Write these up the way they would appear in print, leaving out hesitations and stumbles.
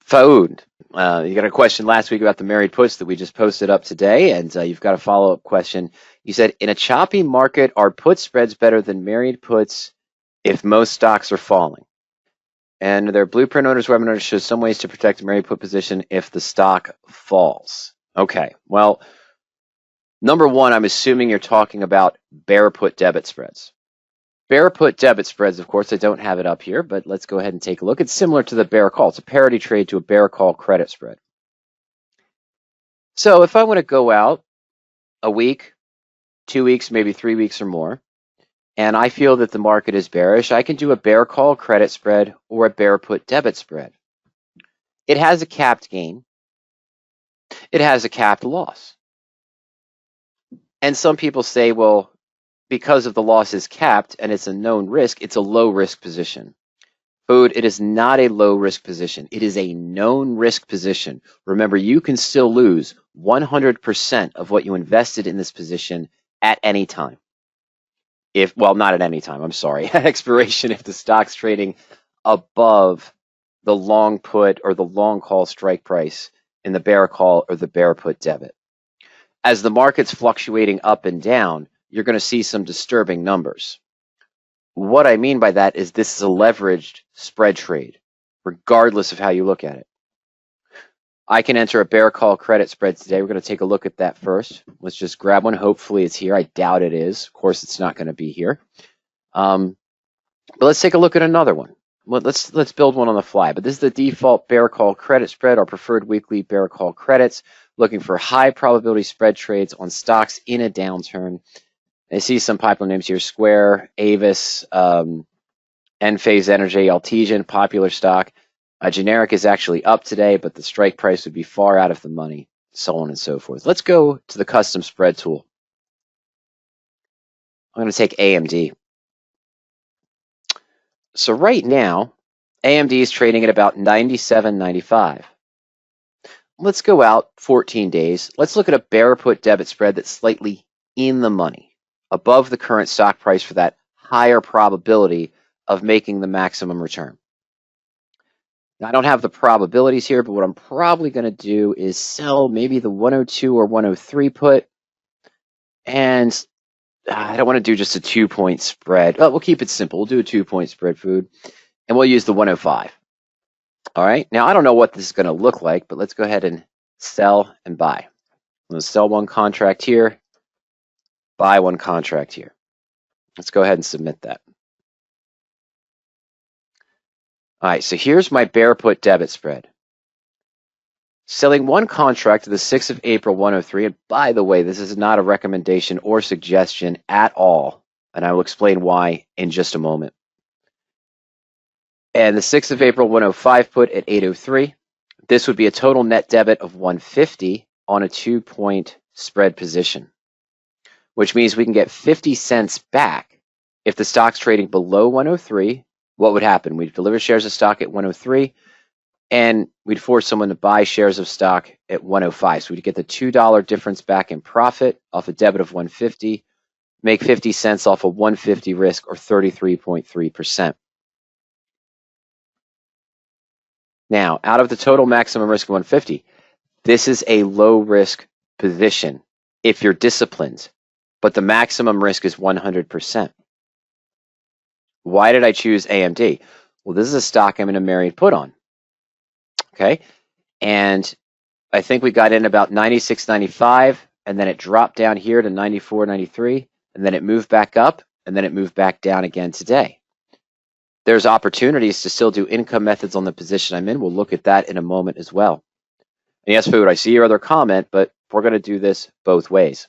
Foued. You got a question last week about the married puts that we just posted up today, and you've got a follow-up question. You said, in a choppy market, are put spreads better than married puts if most stocks are falling? And their Blueprint Owners webinar shows some ways to protect a married put position if the stock falls. Okay, well, number one, I'm assuming you're talking about Bear Put Debit spreads. Bear Put Debit spreads, of course, I don't have it up here, but let's go ahead and take a look. It's similar to the Bear Call. It's a parity trade to a Bear Call credit spread. So if I want to go out a week, 2 weeks, maybe 3 weeks or more, and I feel that the market is bearish, I can do a Bear Call credit spread or a Bear Put Debit spread. It has a capped gain. It has a capped loss. And some people say, well, because of the loss is capped and it's a known risk, it's a low risk position. Foued, it is not a low risk position. It is a known risk position. Remember, you can still lose 100% of what you invested in this position at any time. Well, not at any time, I'm sorry. At expiration, if the stock's trading above the long put or the long call strike price in the bear call or the bear put debit. As the market's fluctuating up and down, you're going to see some disturbing numbers. What I mean by that is this is a leveraged spread trade, regardless of how you look at it. I can enter a bear call credit spread today. We're going to take a look at that first. Let's just grab one. Hopefully it's here. I doubt it is. Of course, it's not going to be here. But let's take a look at another one. Let's build one on the fly. But this is the default bear call credit spread, our preferred weekly bear call credits, looking for high probability spread trades on stocks in a downturn. I see some popular names here: Square, Avis, Enphase Energy, Altigen, popular stock. Generic is actually up today, but the strike price would be far out of the money, so on and so forth. Let's go to the custom spread tool. I'm going to take AMD. So right now, AMD is trading at about 97.95. Let's go out 14 days. Let's look at a bear put debit spread that's slightly in the money, above the current stock price for that higher probability of making the maximum return. Now, I don't have the probabilities here, but what I'm probably going to do is sell maybe the 102 or 103 put. And I don't want to do just a 2-point spread. We'll keep it simple. We'll do a 2-point spread, Foued. And we'll use the 105. All right. Now, I don't know what this is going to look like, but let's go ahead and sell and buy. I'm going to sell one contract here, buy one contract here. Let's go ahead and submit that. All right, so here's my bear put debit spread. Selling one contract to the 6th of April, 103. And by the way, this is not a recommendation or suggestion at all. And I will explain why in just a moment. And the 6th of April, 105 put at 803. This would be a total net debit of 150 on a 2-point spread position, which means we can get 50 cents back if the stock's trading below 103. What would happen? We'd deliver shares of stock at 103, and we'd force someone to buy shares of stock at 105. So we'd get the $2 difference back in profit off a debit of 150, make 50 cents off a 150 risk, or 33.3%. Now, out of the total maximum risk of 150, this is a low risk position if you're disciplined, but the maximum risk is 100%. Why did I choose AMD? Well, this is a stock I'm in a married put on. Okay. And I think we got in about 96.95, and then it dropped down here to 94.93, and then it moved back up, and then it moved back down again today. There's opportunities to still do income methods on the position I'm in. We'll look at that in a moment as well. And yes, Foued, I see your other comment, but we're going to do this both ways.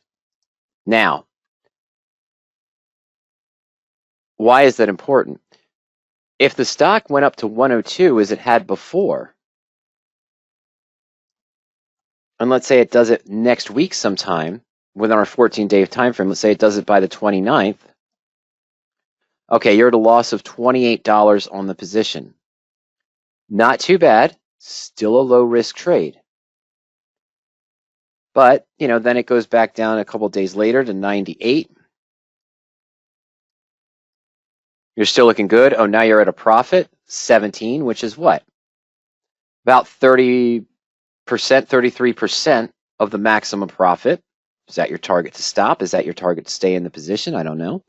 Now, why is that important? If the stock went up to 102 as it had before, and let's say it does it next week sometime within our 14-day time frame, let's say it does it by the 29th, okay, you're at a loss of $28 on the position. Not too bad, still a low risk trade. But, then it goes back down a couple days later to 98. You're still looking good. Oh, now you're at a profit, 17, which is what? about 30%, 33% of the maximum profit. Is that your target to stop? Is that your target to stay in the position? I don't know.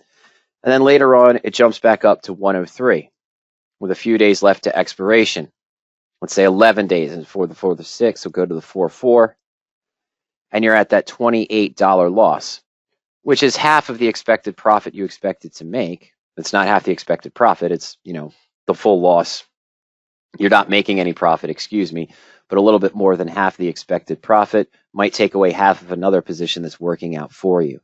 And then later on, it jumps back up to 103 with a few days left to expiration. Let's say 11 days, and for the 6th, we'll go to the 4-4, and you're at that $28 loss, which is half of the expected profit you expected to make. It's not half the expected profit. It's, the full loss. You're not making any profit, excuse me, but a little bit more than half the expected profit might take away half of another position that's working out for you.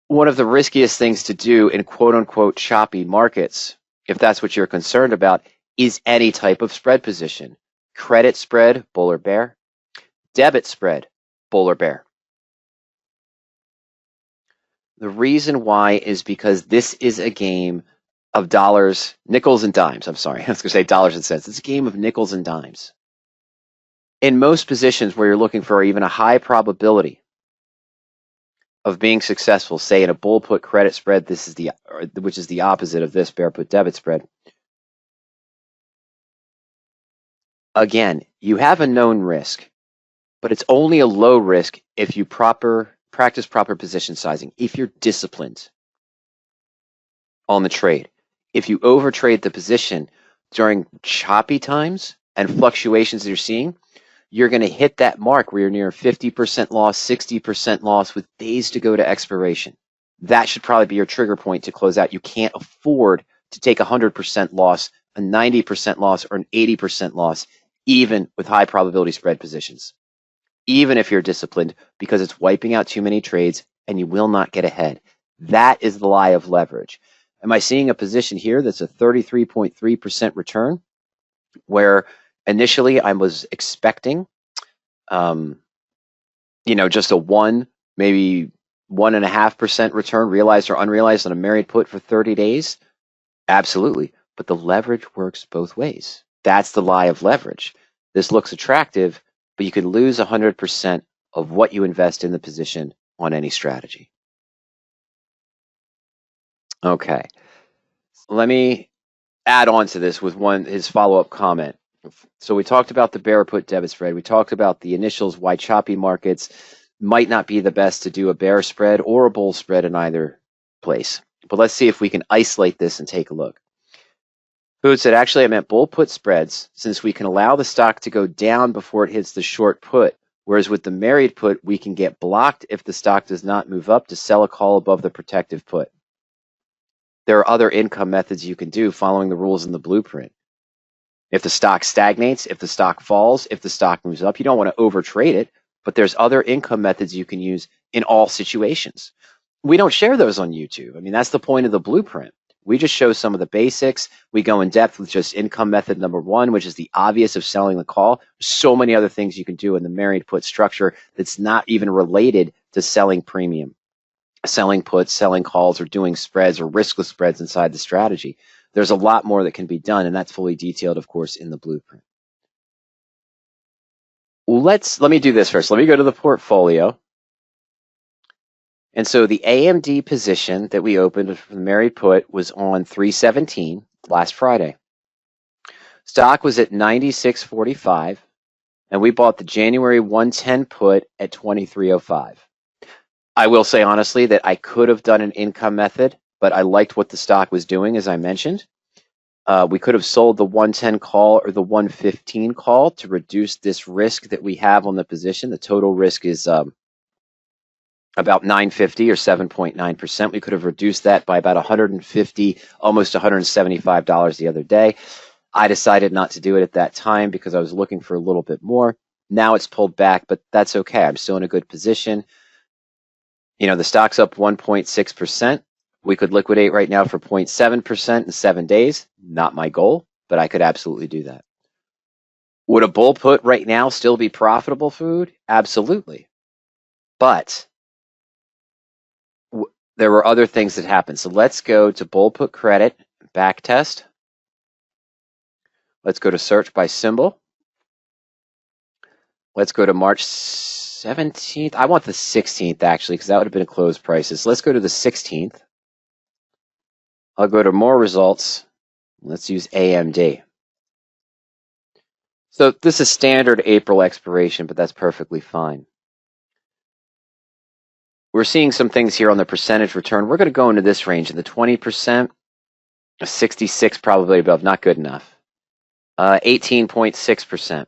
One of the riskiest things to do in quote-unquote choppy markets, if that's what you're concerned about, is any type of spread position. Credit spread, bull or bear. Debit spread, bull or bear. The reason why is because this is a game of dollars, nickels and dimes. I'm sorry, I was going to say dollars and cents. It's a game of nickels and dimes. In most positions where you're looking for even a high probability of being successful, say in a bull put credit spread, which is the opposite of this bear put debit spread. Again, you have a known risk, but it's only a low risk if you practice proper position sizing, if you're disciplined on the trade. If you overtrade the position during choppy times and fluctuations that you're seeing, you're going to hit that mark where you're near 50% loss, 60% loss with days to go to expiration. That should probably be your trigger point to close out. You can't afford to take 100% loss, a 90% loss, or an 80% loss, even with high probability spread positions. Even if you're disciplined, because it's wiping out too many trades and you will not get ahead. That is the lie of leverage. Am I seeing a position here that's a 33.3% return, where initially I was expecting, just a 1, maybe 1.5% return, realized or unrealized, on a married put for 30 days? Absolutely. But the leverage works both ways. That's the lie of leverage. This looks attractive, but you can lose 100% of what you invest in the position on any strategy. Okay. Let me add on to this with his follow-up comment. So we talked about the bear put debit spread. We talked about the initials, why choppy markets might not be the best to do a bear spread or a bull spread in either place. But let's see if we can isolate this and take a look. Foued said, actually, I meant bull put spreads, since we can allow the stock to go down before it hits the short put, whereas with the married put, we can get blocked if the stock does not move up to sell a call above the protective put. There are other income methods you can do following the rules in the blueprint. If the stock stagnates, if the stock falls, if the stock moves up, you don't want to overtrade it, but there's other income methods you can use in all situations. We don't share those on YouTube. I mean, that's the point of the blueprint. We just show some of the basics. We go in depth with just income method number 1, which is the obvious of selling the call. There's so many other things you can do in the married put structure that's not even related to selling premium, selling puts, selling calls, or doing spreads or riskless spreads inside the strategy. There's a lot more that can be done, and that's fully detailed, of course, in the blueprint. Let me do this first. Let me go to the portfolio. And so the AMD position that we opened from the married put was on 3/17 last Friday. Stock was at 96.45, and we bought the January 110 put at 23.05. I will say honestly that I could have done an income method, but I liked what the stock was doing, as I mentioned. We could have sold the 110 call or the 115 call to reduce this risk that we have on the position. The total risk is about 950 or 7.9%. We could have reduced that by about 150, almost $175 the other day. I decided not to do it at that time because I was looking for a little bit more. Now it's pulled back, but that's okay. I'm still in a good position. The stock's up 1.6%. We could liquidate right now for 0.7% in 7 days. Not my goal, but I could absolutely do that. Would a bull put right now still be profitable, Foued? Absolutely. But there were other things that happened. So let's go to bull put credit, back test. Let's go to search by symbol. Let's go to March 17th. I want the 16th, actually, because that would have been closed prices. Let's go to the 16th. I'll go to more results. Let's use AMD. So this is standard April expiration, but that's perfectly fine. We're seeing some things here on the percentage return. We're going to go into this range in the 20%, 66 probably above, not good enough. 18.6%,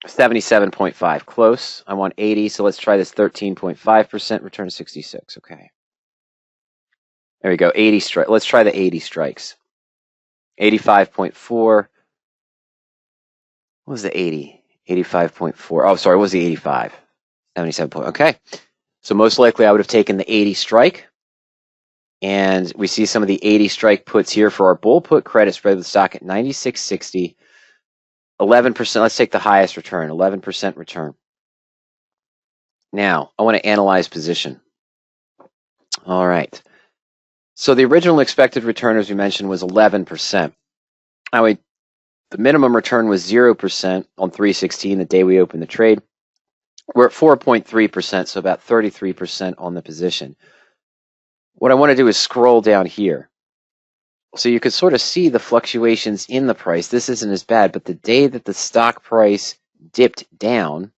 77.5, close. I want 80, so let's try this 13.5%, return to 66, okay. There we go, 80 strike. Let's try the 80 strikes. 85.4. What was the 80? 85.4. Oh, sorry, what was the 85? 77. Okay. So most likely I would have taken the 80 strike. And we see some of the 80 strike puts here for our bull put credit spread with stock at 96.60. 11%. Let's take the highest return, 11% return. Now, I want to analyze position. All right. So the original expected return, as we mentioned, was 11%. Now, the minimum return was 0% on 3/16, the day we opened the trade. We're at 4.3%, so about 33% on the position. What I want to do is scroll down here. So you could sort of see the fluctuations in the price. This isn't as bad, but the day that the stock price dipped down,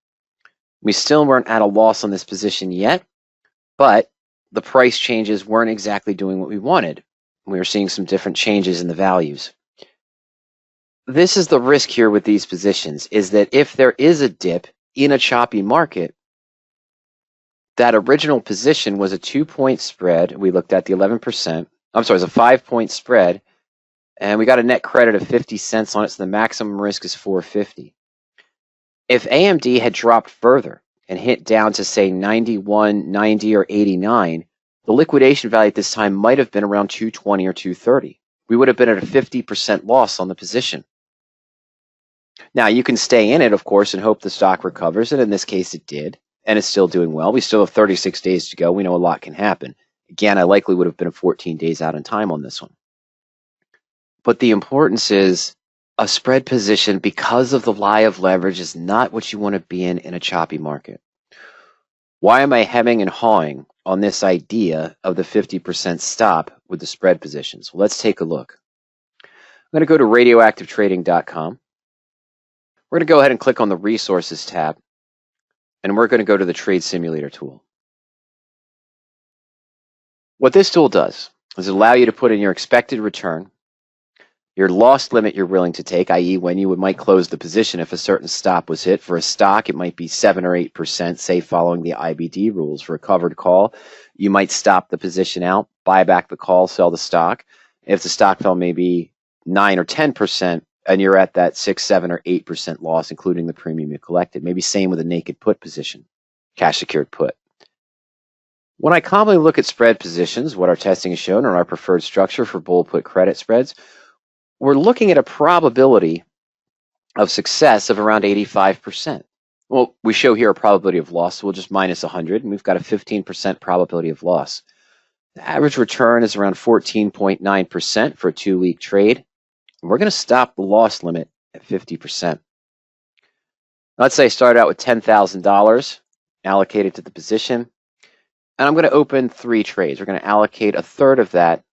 we still weren't at a loss on this position yet, but the price changes weren't exactly doing what we wanted. We were seeing some different changes in the values. This is the risk here with these positions, is that if there is a dip in a choppy market, that original position was a 2-point spread. We looked at the 11%. I'm sorry, it's a 5-point spread, and we got a net credit of 50 cents on it, so the maximum risk is 450. If AMD had dropped further and hit down to, say, 91, 90, or 89, the liquidation value at this time might have been around 220 or 230. We would have been at a 50% loss on the position. Now, you can stay in it, of course, and hope the stock recovers, and in this case it did, and it's still doing well. We still have 36 days to go. We know a lot can happen. Again, I likely would have been 14 days out in time on this one. But the importance is a spread position, because of the lie of leverage, is not what you want to be in a choppy market. Why am I hemming and hawing on this idea of the 50% stop with the spread positions? Well, let's take a look. I'm going to go to radioactivetrading.com. We're going to go ahead and click on the Resources tab, and we're going to go to the Trade Simulator tool. What this tool does is allow you to put in your expected return, your loss limit you're willing to take, i.e. when you might close the position if a certain stop was hit. For a stock, it might be 7 or 8%, say following the IBD rules. For a covered call, you might stop the position out, buy back the call, sell the stock. If the stock fell maybe 9 or 10%, and you're at that 6, 7, or 8% loss, including the premium you collected. Maybe same with a naked put position, cash secured put. When I commonly look at spread positions, what our testing has shown, or our preferred structure for bull put credit spreads, we're looking at a probability of success of around 85%. Well, we show here a probability of loss, so we'll just minus 100, and we've got a 15% probability of loss. The average return is around 14.9% for a 2-week trade. We're going to stop the loss limit at 50%. Let's say I start out with $10,000 allocated to the position, and I'm going to open 3 trades. We're going to allocate a third of that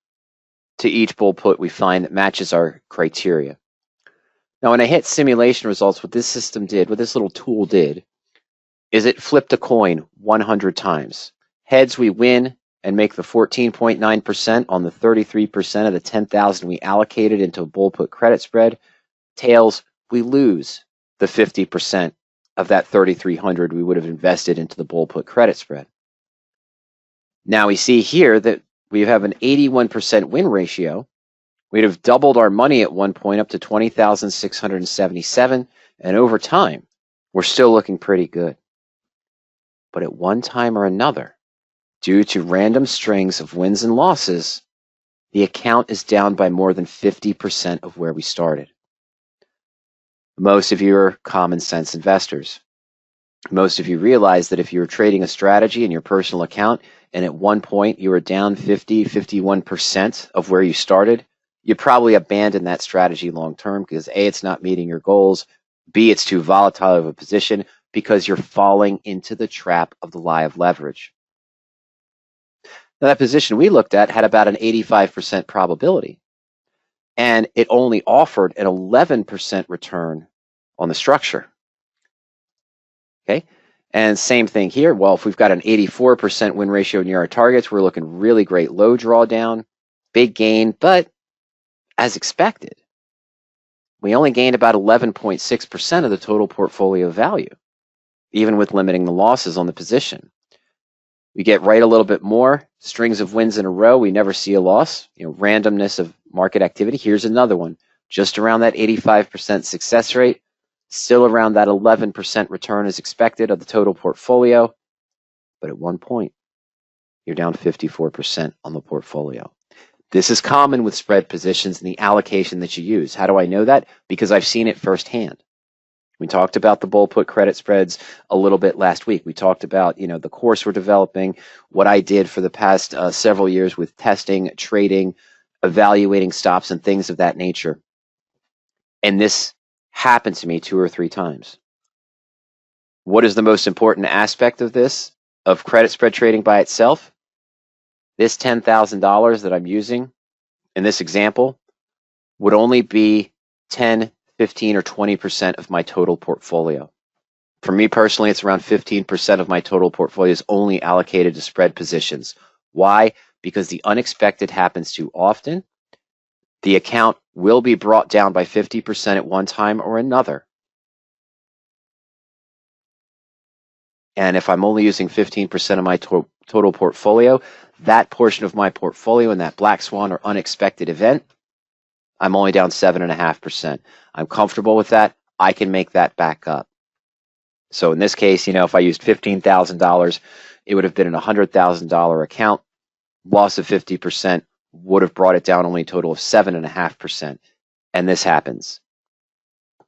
to each bull put we find that matches our criteria. Now, when I hit simulation results, what this system did, what this little tool did, is it flipped a coin 100 times. Heads, we win and make the 14.9% on the 33% of the 10,000 we allocated into a bull put credit spread. Tails, we lose the 50% of that 3,300 we would have invested into the bull put credit spread. Now we see here that we have an 81% win ratio. We'd have doubled our money at one point up to 20,677, and over time, we're still looking pretty good. But at one time or another, due to random strings of wins and losses, the account is down by more than 50% of where we started. Most of you are common sense investors. Most of you realize that if you were trading a strategy in your personal account and at one point you were down 50, 51% of where you started, you'd probably abandon that strategy long term because A, it's not meeting your goals, B, it's too volatile of a position because you're falling into the trap of the lie of leverage. Now, that position we looked at had about an 85% probability, and it only offered an 11% return on the structure. Okay, and same thing here. Well, if we've got an 84% win ratio near our targets, we're looking really great. Low drawdown, big gain, but as expected, we only gained about 11.6% of the total portfolio value, even with limiting the losses on the position. We get right a little bit more, strings of wins in a row. We never see a loss, randomness of market activity. Here's another one, just around that 85% success rate, still around that 11% return as expected of the total portfolio. But at one point, you're down 54% on the portfolio. This is common with spread positions and the allocation that you use. How do I know that? Because I've seen it firsthand. We talked about the bull put credit spreads a little bit last week. We talked about, the course we're developing, what I did for the past several years with testing, trading, evaluating stops and things of that nature. And this happened to me 2 or 3 times. What is the most important aspect of this, of credit spread trading by itself? This $10,000 that I'm using in this example would only be 10, 15, or 20% of my total portfolio. For me personally, it's around 15% of my total portfolio is only allocated to spread positions. Why? Because the unexpected happens too often. The account will be brought down by 50% at one time or another. And if I'm only using 15% of my total portfolio, that portion of my portfolio in that black swan or unexpected event, I'm only down 7.5%. I'm comfortable with that. I can make that back up. So in this case, if I used $15,000, it would have been an $100,000 account. Loss of 50% would have brought it down only a total of 7.5%. And this happens.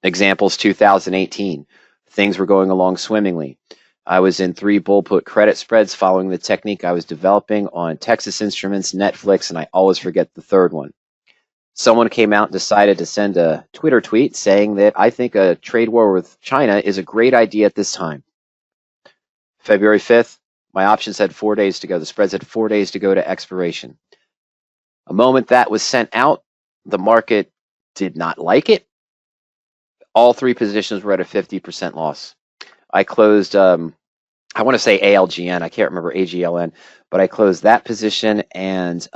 Examples 2018. Things were going along swimmingly. I was in 3 bull put credit spreads following the technique I was developing on Texas Instruments, Netflix, and I always forget the third one. Someone came out and decided to send a Twitter tweet saying that I think a trade war with China is a great idea at this time. February 5th, my options had 4 days to go. The spreads had 4 days to go to expiration. A moment that was sent out, the market did not like it. All 3 positions were at a 50% loss. I closed, I want to say ALGN, I can't remember AGLN, but I closed that position and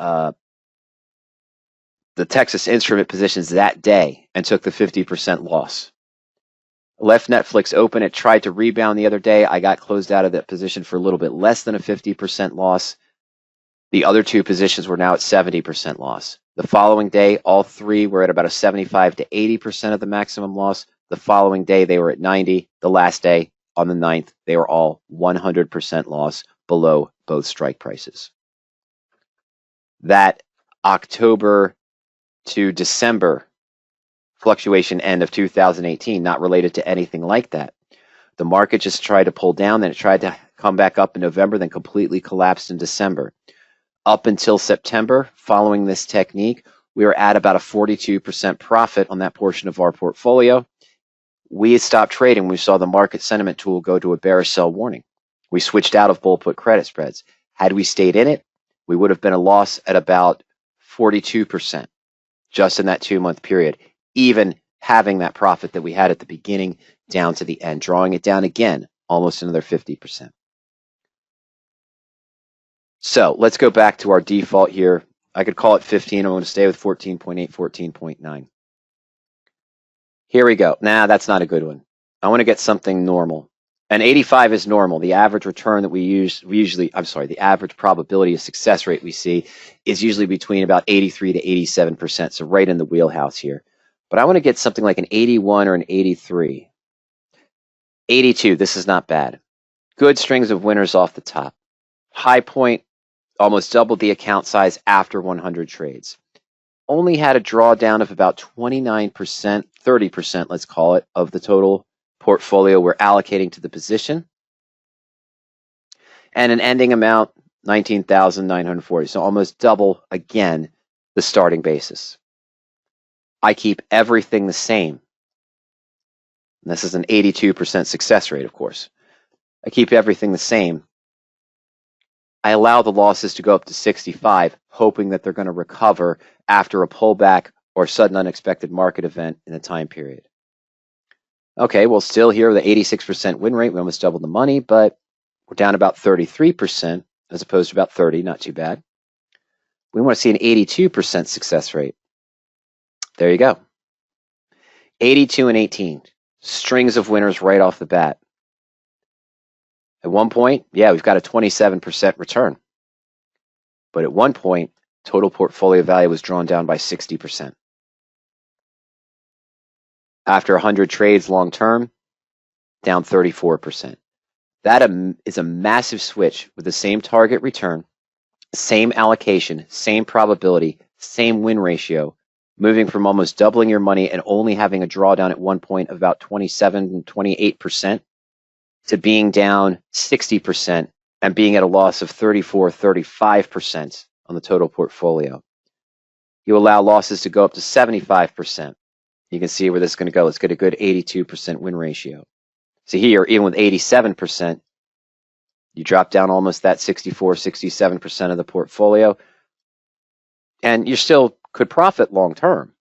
the Texas Instrument positions that day and took the 50% loss. Left Netflix open. It tried to rebound the other day. I got closed out of that position for a little bit less than a 50% loss. The other 2 positions were now at 70% loss. The following day, all 3 were at about a 75 to 80% of the maximum loss. The following day, they were at 90. The last day, on the 9th, they were all 100% loss below both strike prices. That October to December fluctuation end of 2018, not related to anything like that. The market just tried to pull down, then it tried to come back up in November, then completely collapsed in December. Up until September, following this technique, we were at about a 42% profit on that portion of our portfolio. We stopped trading. We saw the market sentiment tool go to a bearish sell warning. We switched out of bull put credit spreads. Had we stayed in it, we would have been a loss at about 42% just in that 2-month period, even having that profit that we had at the beginning down to the end, drawing it down again, almost another 50%. So let's go back to our default here. I could call it 15. I'm going to stay with 14.8, 14.9. Here we go. Nah, that's not a good one. I want to get something normal. And 85 is normal. The average return that the average probability of success rate we see is usually between about 83 to 87%. So right in the wheelhouse here. But I want to get something like an 81 or an 83. 82, this is not bad. Good strings of winners off the top. High point, almost doubled the account size after 100 trades. Only had a drawdown of about 29%, 30%, let's call it, of the total portfolio we're allocating to the position. And an ending amount, 19,940. So almost double, again, the starting basis. I keep everything the same. And this is an 82% success rate, of course. I keep everything the same. I allow the losses to go up to 65, hoping that they're going to recover after a pullback or sudden unexpected market event in the time period. Okay, well, still here with the 86% win rate, we almost doubled the money, but we're down about 33% as opposed to about 30, not too bad. We want to see an 82% success rate. There you go. 82 and 18, strings of winners right off the bat. At one point, yeah, we've got a 27% return. But at one point, total portfolio value was drawn down by 60%. After 100 trades long term, down 34%. That is a massive switch with the same target return, same allocation, same probability, same win ratio, moving from almost doubling your money and only having a drawdown at one point of about 27, 28% to being down 60% and being at a loss of 34, 35% on the total portfolio. You allow losses to go up to 75%. You can see where this is going to go. Let's get a good 82% win ratio. So here, even with 87%, you drop down almost that 64, 67% of the portfolio, and you still could profit long term,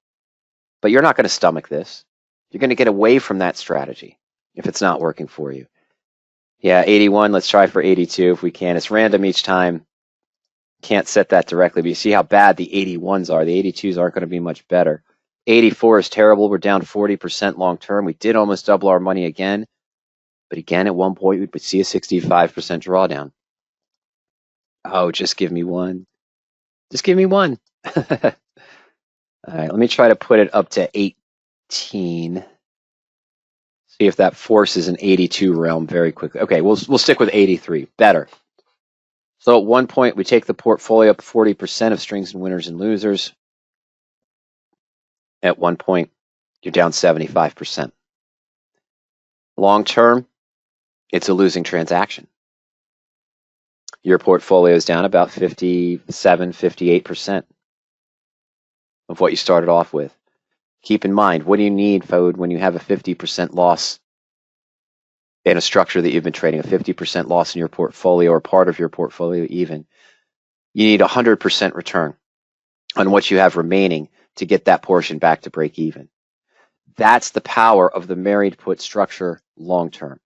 but you're not going to stomach this. You're going to get away from that strategy if it's not working for you. Yeah, 81, let's try for 82 if we can. It's random each time. Can't set that directly, but you see how bad the 81s are. The 82s aren't going to be much better. 84 is terrible. We're down 40% long term. We did almost double our money again. But again, at one point, we would see a 65% drawdown. Oh, just give me one. Just give me one. All right, let me try to put it up to 18. See if that forces an 82 realm very quickly. Okay, we'll stick with 83. Better. So at one point, we take the portfolio up 40% of strings and winners and losers. At one point, you're down 75%. Long term, it's a losing transaction. Your portfolio is down about 57, 58% of what you started off with. Keep in mind, what do you need, Foued, when you have a 50% loss in a structure that you've been trading, a 50% loss in your portfolio or part of your portfolio even? You need 100% return on what you have remaining to get that portion back to break even. That's the power of the married put structure long term.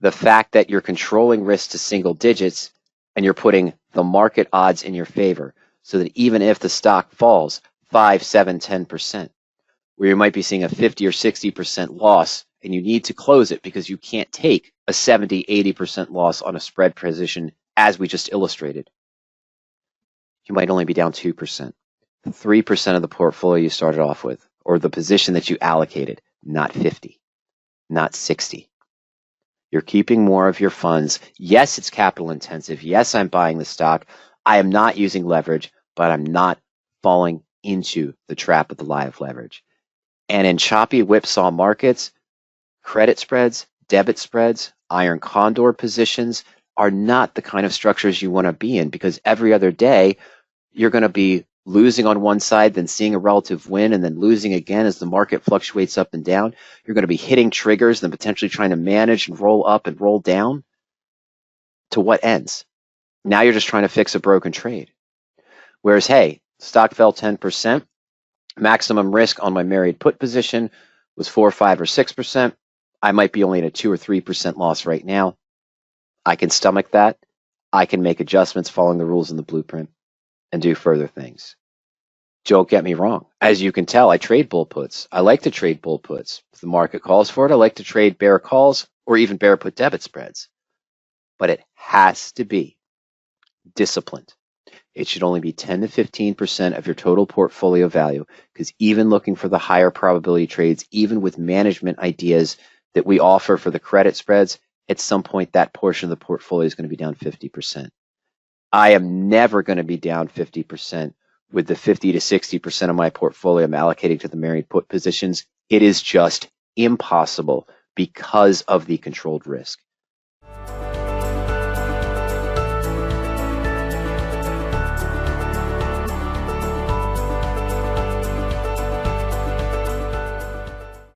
The fact that you're controlling risk to single digits and you're putting the market odds in your favor so that even if the stock falls 5, 7, 10%, where you might be seeing a 50 or 60% loss and you need to close it because you can't take a 70, 80% loss on a spread position as we just illustrated, you might only be down 2%. 3% of the portfolio you started off with, or the position that you allocated, not 50, not 60. You're keeping more of your funds. Yes, it's capital intensive. Yes, I'm buying the stock. I am not using leverage, but I'm not falling into the trap of the lie of leverage. And in choppy whipsaw markets, credit spreads, debit spreads, iron condor positions are not the kind of structures you want to be in, because every other day you're going to be losing on one side, then seeing a relative win, and then losing again as the market fluctuates up and down. You're going to be hitting triggers, then potentially trying to manage and roll up and roll down. To what ends? Now you're just trying to fix a broken trade. Whereas, hey, stock fell 10%. Maximum risk on my married put position was 4, 5, or 6%. I might be only at a 2 or 3% loss right now. I can stomach that. I can make adjustments following the rules in the blueprint and do further things. Don't get me wrong. As you can tell, I trade bull puts. I like to trade bull puts. If the market calls for it, I like to trade bear calls or even bear put debit spreads. But it has to be disciplined. It should only be 10 to 15% of your total portfolio value, because even looking for the higher probability trades, even with management ideas that we offer for the credit spreads, at some point that portion of the portfolio is going to be down 50%. I am never going to be down 50% with the 50 to 60% of my portfolio I'm allocating to the married put positions. It is just impossible because of the controlled risk.